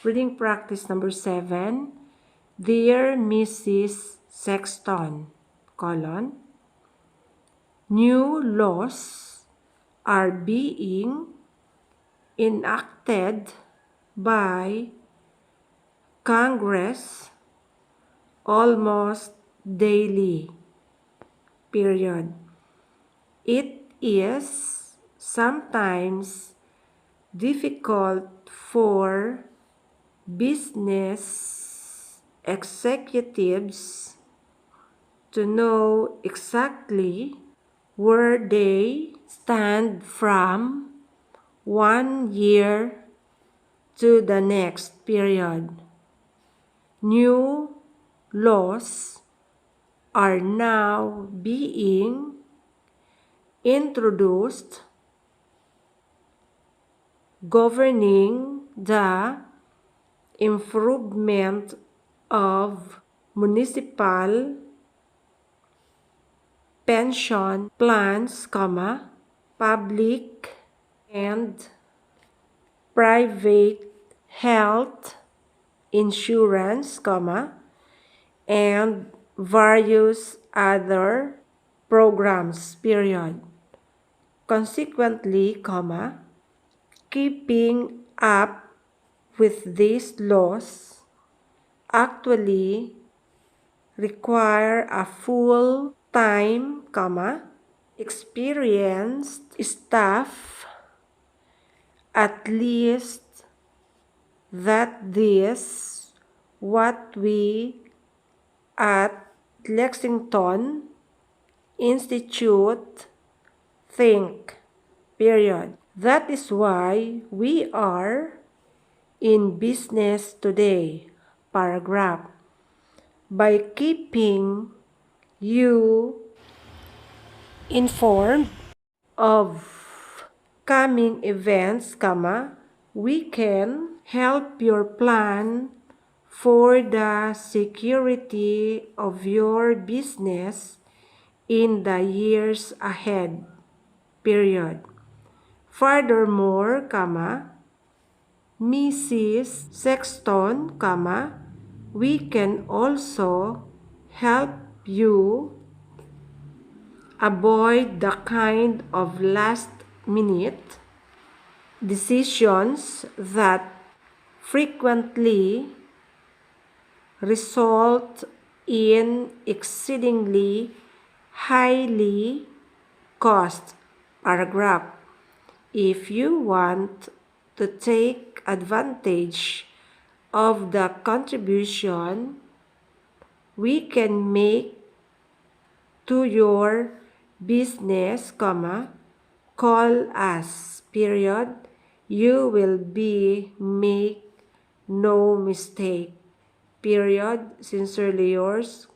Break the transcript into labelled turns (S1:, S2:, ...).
S1: Reading practice number 7. Dear Mrs. Sexton, colon, new laws are being enacted by Congress almost daily, period. It is sometimes difficult for business executives to know exactly where they stand from one year to the next, period. New laws are now being introduced governing the improvement of municipal pension plans, public and private health insurance, and various other programs, period. Consequently, keeping up with these laws actually require a full-time, experienced staff, at least that is what we at Lexington Institute think, period. That is why we are in business today, paragraph. By keeping you informed of coming events, we can help your plan for the security of your business in the years ahead, period. Furthermore, Mrs. Sexton, we can also help you avoid the kind of last-minute decisions that frequently result in exceedingly highly cost, paragraph. If you want to take advantage of the contribution we can make to your business, call us, period. You will be make no mistake, period. Sincerely yours,